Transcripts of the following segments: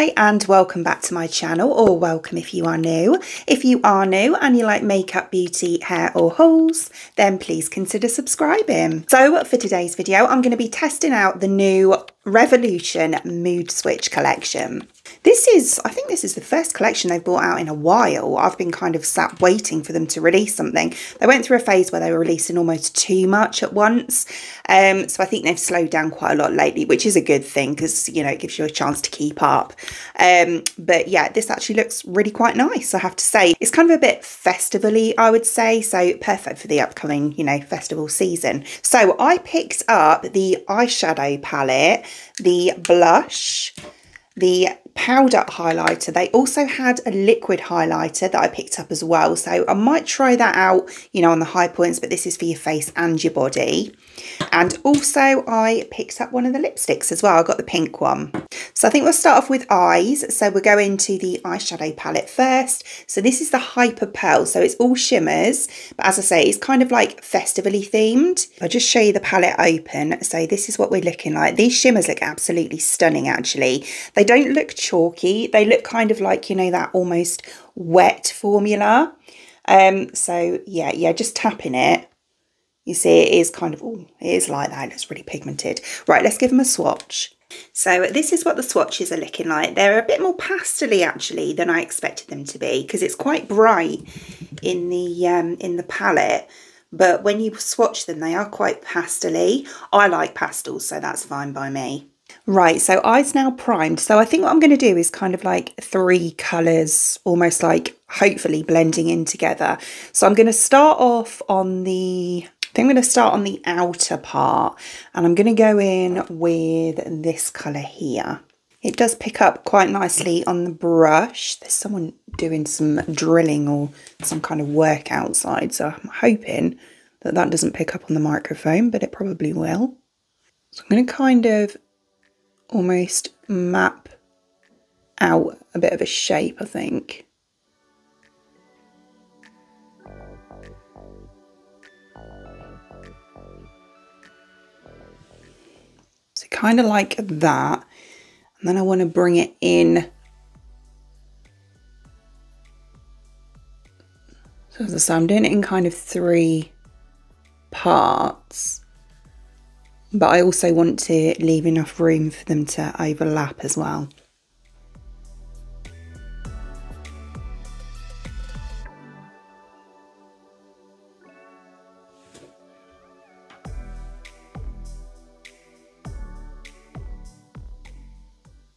Hi and welcome back to my channel, or welcome if you are new. If you are new and you like makeup, beauty, hair or hauls, then please consider subscribing. So for today's video, I'm going to be testing out the new Revolution Mood Switch collection. I think this is the first collection they've brought out in a while. I've been kind of sat waiting for them to release something. They went through a phase where they were releasing almost too much at once. So I think they've slowed down quite a lot lately, which is a good thing because, you know, it gives you a chance to keep up. But yeah, this actually looks really quite nice, I have to say. It's kind of a bit festival-y, I would say, so perfect for the upcoming, you know, festival season. So I picked up the eyeshadow palette, the blush, the powder highlighter. They also had a liquid highlighter that I picked up as well, so I might try that out, you know, on the high points, but this is for your face and your body. And also I picked up one of the lipsticks as well. I got the pink one. So I think we'll start off with eyes. So we'll go into the eyeshadow palette first. So this is the Hyper Pearl, so it's all shimmers, but as I say, it's kind of like festivally themed. I'll just show you the palette open. So this is what we're looking like. These shimmers look absolutely stunning actually. They don't look chalky, they look kind of like, you know, that almost wet formula. So yeah, just tapping it, you see it is kind of, oh, it is like that. It's really pigmented. Right, let's give them a swatch. So this is what the swatches are looking like. They're a bit more pastel-y actually than I expected them to be, because it's quite bright in the palette, but when you swatch them they are quite pastel-y. I like pastels, so that's fine by me. Right, so eyes now primed. So I think what I'm going to do is kind of like three colours, almost like hopefully blending in together. So I'm going to start off on the, I think I'm going to start on the outer part, and I'm going to go in with this colour here. It does pick up quite nicely on the brush. There's someone doing some drilling or some kind of work outside, so I'm hoping that that doesn't pick up on the microphone, but it probably will. So I'm going to kind of almost map out a bit of a shape, I think. So kind of like that, and then I want to bring it in. So as I say, I'm doing it in kind of three parts, but I also want to leave enough room for them to overlap as well.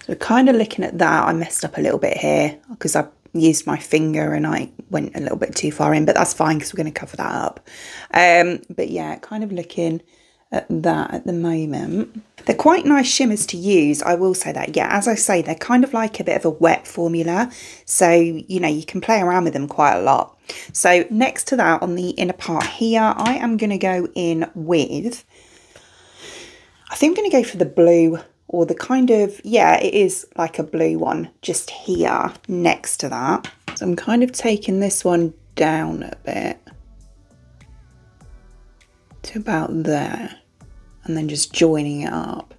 So kind of looking at that, I messed up a little bit here because I used my finger and I went a little bit too far in, but that's fine because we're going to cover that up. But yeah, kind of looking at that at the moment. They're quite nice shimmers to use, I will say that. Yeah, as I say, they're kind of like a bit of a wet formula, so you know, you can play around with them quite a lot. So next to that, on the inner part here, I am going to go in with, I think I'm going to go for the blue, or the kind of, yeah, it is like a blue one just here next to that. So I'm kind of taking this one down a bit to about there, and then just joining it up.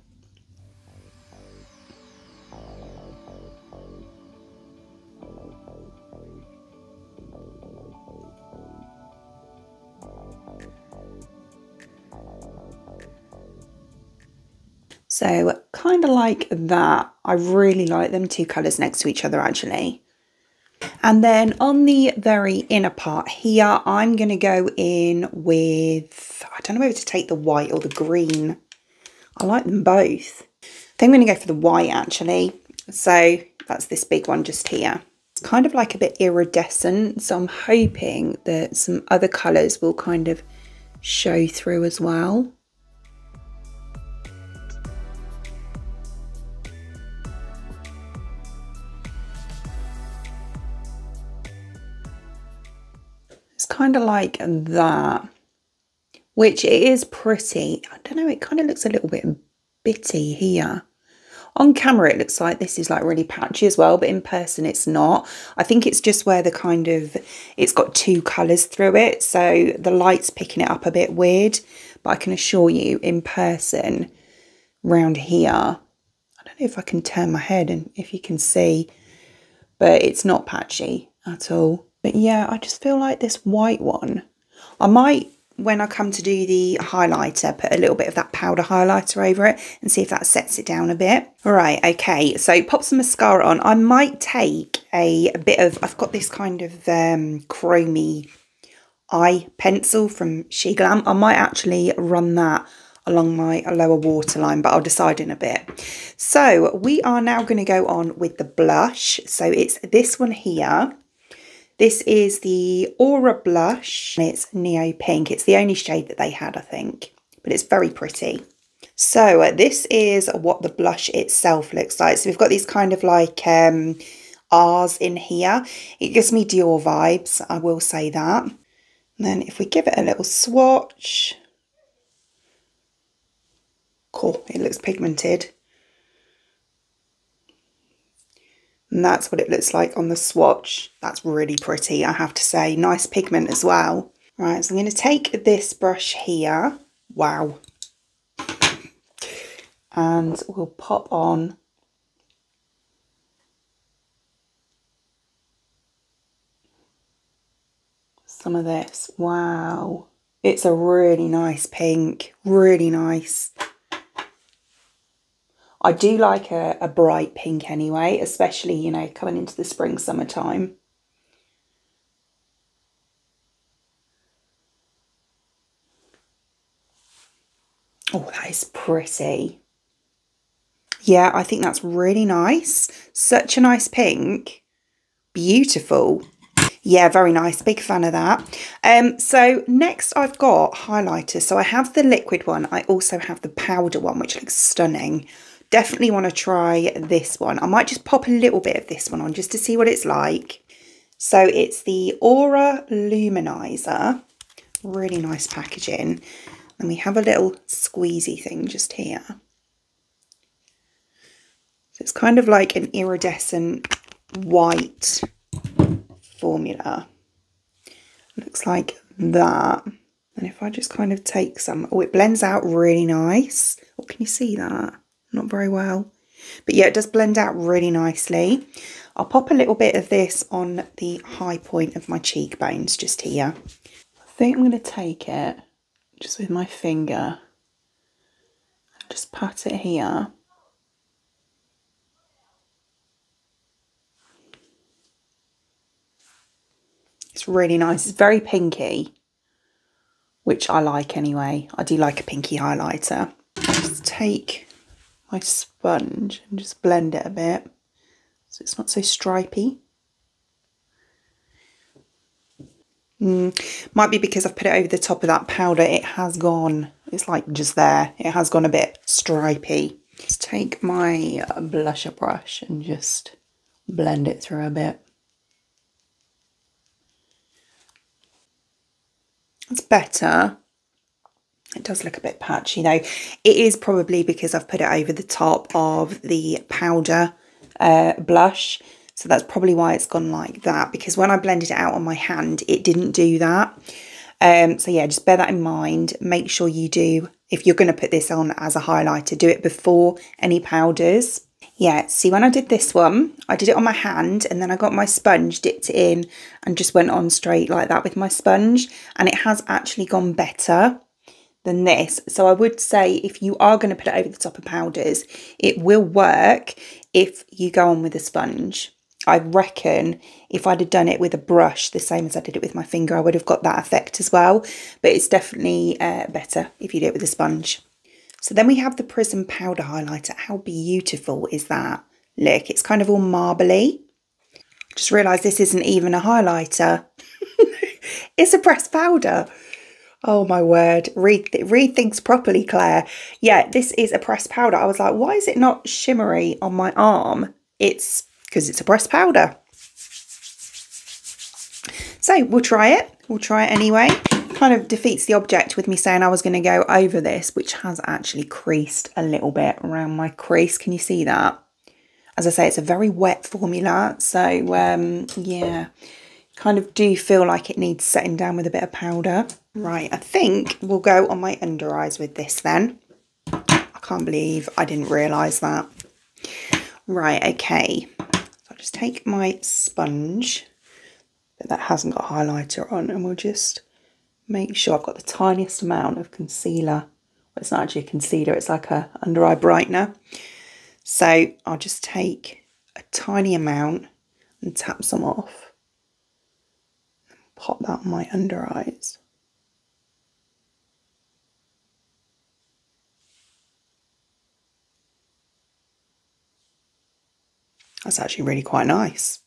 So kind of like that. I really like them two colours next to each other actually. And then on the very inner part here, I'm going to go in with, I don't know whether to take the white or the green. I like them both. I think I'm going to go for the white actually. So that's this big one just here. It's kind of like a bit iridescent, so I'm hoping that some other colours will kind of show through as well. It's kind of like that, which it is pretty. I don't know, it kind of looks a little bit bitty here. On camera it looks like this is like really patchy as well, but in person it's not. I think it's just where the kind of, it's got two colours through it, so the light's picking it up a bit weird, but I can assure you in person round here, I don't don't know if I can turn my head and if you can see, but it's not patchy at all. But yeah, I just feel like this white one, I might, when I come to do the highlighter, put a little bit of that powder highlighter over it and see if that sets it down a bit. All right, okay, so pop some mascara on. I might take a bit of, I've got this kind of chromey eye pencil from She Glam. I might actually run that along my lower waterline, but I'll decide in a bit. So we are now going to go on with the blush. So it's this one here. This is the Aura blush, and it's Neo Pink. It's the only shade that they had, I think, but it's very pretty. So this is what the blush itself looks like. So we've got these kind of like R's in here. It gives me Dior vibes, I will say that. And then if we give it a little swatch, cool, it looks pigmented. And that's what it looks like on the swatch. That's really pretty, I have to say. Nice pigment as well. Right, so I'm going to take this brush here. Wow. And we'll pop on some of this. Wow. It's a really nice pink. Really nice. I do like a bright pink anyway, especially, you know, coming into the spring, summertime. Oh, that is pretty. Yeah, I think that's really nice. Such a nice pink. Beautiful. Yeah, very nice. Big fan of that. So next I've got highlighters. So I have the liquid one. I also have the powder one, which looks stunning. Definitely want to try this one. I might just pop a little bit of this one on just to see what it's like. So it's the Aura Luminizer. Really nice packaging. And we have a little squeezy thing just here. So it's kind of like an iridescent white formula. Looks like that. And if I just kind of take some, oh, it blends out really nice. Oh, can you see that? Not very well. But yeah, it does blend out really nicely. I'll pop a little bit of this on the high point of my cheekbones just here. I think I'm going to take it just with my finger and just pat it here. It's really nice. It's very pinky, which I like anyway. I do like a pinky highlighter. Just take my sponge and just blend it a bit so it's not so stripy. Might be because I've put it over the top of that powder. It has gone, it's like just there. It has gone a bit stripy. Let's take my blusher brush and just blend it through a bit. It's better. It does look a bit patchy though. It is probably because I've put it over the top of the powder blush. So that's probably why it's gone like that, because when I blended it out on my hand, it didn't do that. So yeah, just bear that in mind. Make sure you do, if you're going to put this on as a highlighter, do it before any powders. Yeah, see, when I did this one, I did it on my hand and then I got my sponge, dipped it in and just went on straight like that with my sponge. And it has actually gone better than this. So I would say if you are going to put it over the top of powders, it will work if you go on with a sponge. I reckon if I'd have done it with a brush, the same as I did it with my finger, I would have got that effect as well. But it's definitely better if you do it with a sponge. So then we have the Prism powder highlighter. How beautiful is that? Look, it's kind of all marbly. Just realised this isn't even a highlighter. It's a pressed powder. Oh my word. Read things properly, Claire. Yeah, this is a pressed powder. I was like, why is it not shimmery on my arm? It's because it's a pressed powder. So we'll try it. We'll try it anyway. Kind of defeats the object with me saying I was going to go over this, which has actually creased a little bit around my crease. Can you see that? As I say, it's a very wet formula. So yeah, kind of do feel like it needs setting down with a bit of powder. Right, I think we'll go on my under eyes with this then. I can't believe I didn't realise that. Right, okay. So I'll just take my sponge that hasn't got highlighter on, and we'll just make sure I've got the tiniest amount of concealer. Well, it's not actually a concealer, it's like a under eye brightener. So I'll just take a tiny amount and tap some off. Pop that on my under eyes. That's actually really quite nice.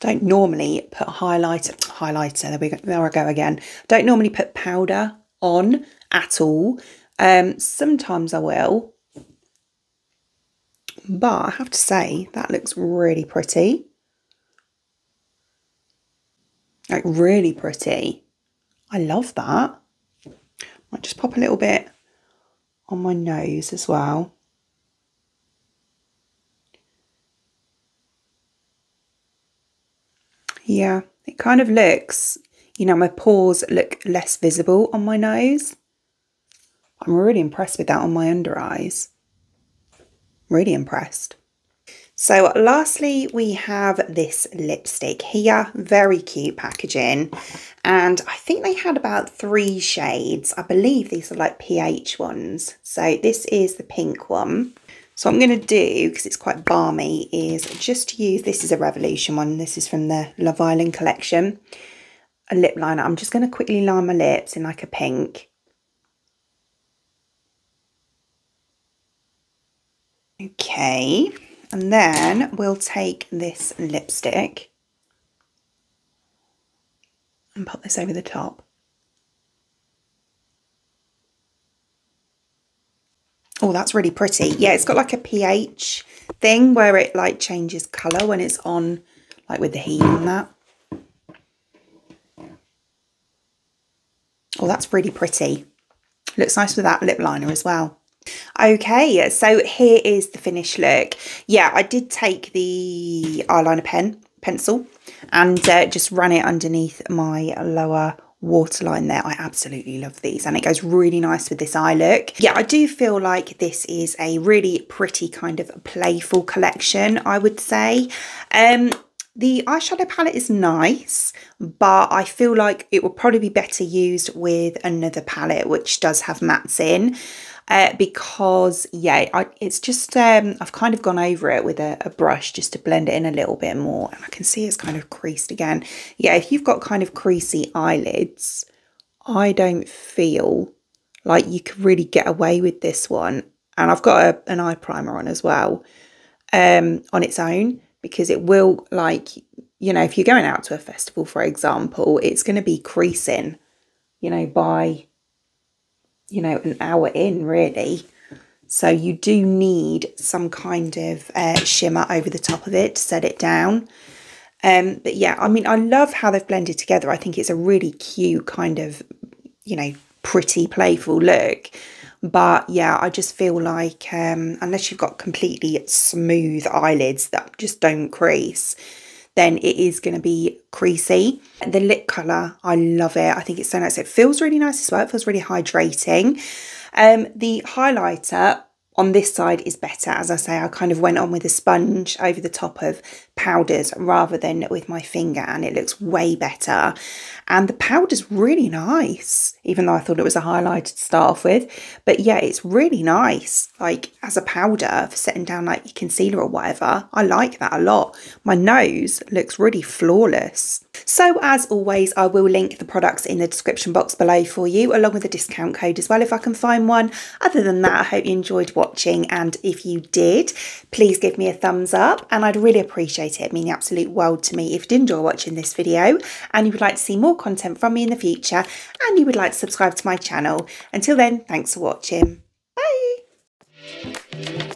Don't normally put highlighter, there I go again. Don't normally put powder on at all. Sometimes I will. But I have to say, that looks really pretty. Like, really pretty. I love that. Might just pop a little bit on my nose as well. Yeah, it kind of looks, you know, my pores look less visible on my nose. I'm really impressed with that on my under eyes. Really impressed. So lastly, we have this lipstick here. Very cute packaging. And I think they had about 3 shades. I believe these are like pH ones. So this is the pink one. So what I'm going to do, because it's quite balmy, is just use, this is a Revolution one. This is from the Love Island collection. A lip liner. I'm just going to quickly line my lips in like a pink. Okay. And then we'll take this lipstick and pop this over the top. Oh, that's really pretty. Yeah, it's got like a pH thing where it like changes colour when it's on, like with the heat and that. Oh, that's really pretty. Looks nice with that lip liner as well. Okay, so here is the finished look. Yeah, I did take the eyeliner pencil and just ran it underneath my lower waterline there. I absolutely love these, and it goes really nice with this eye look. Yeah, I do feel like this is a really pretty kind of playful collection, I would say. The eyeshadow palette is nice, but I feel like it would probably be better used with another palette which does have mattes in. Because yeah, it's just I've kind of gone over it with a brush just to blend it in a little bit more, and I can see it's kind of creased again. Yeah, if you've got kind of creasy eyelids, I don't feel like you could really get away with this one. And I've got an eye primer on as well, on its own, because it will, like, you know, if you're going out to a festival, for example, it's going to be creasing, you know, by, you know, an hour in, really. So you do need some kind of shimmer over the top of it to set it down. But yeah, I mean, I love how they've blended together. I think it's a really cute kind of, you know, pretty playful look. But yeah, I just feel like unless you've got completely smooth eyelids that just don't crease, then it is going to be creasy. The lip colour, I love it. I think it's so nice. It feels really nice as well. It feels really hydrating. The highlighter on this side is better. As I say, I kind of went on with a sponge over the top of powders rather than with my finger, and it looks way better. And the powder's really nice, even though I thought it was a highlighter to start off with. But yeah, it's really nice, like as a powder for setting down like your concealer or whatever. I like that a lot. My nose looks really flawless. So as always, I will link the products in the description box below for you, along with a discount code as well if I can find one. Other than that, I hope you enjoyed watching, and if you did, please give me a thumbs up, and I'd really appreciate it. It'd mean the absolute world to me if you did enjoy watching this video and you would like to see more content from me in the future, and you would like to subscribe to my channel. Until then, thanks for watching. Bye.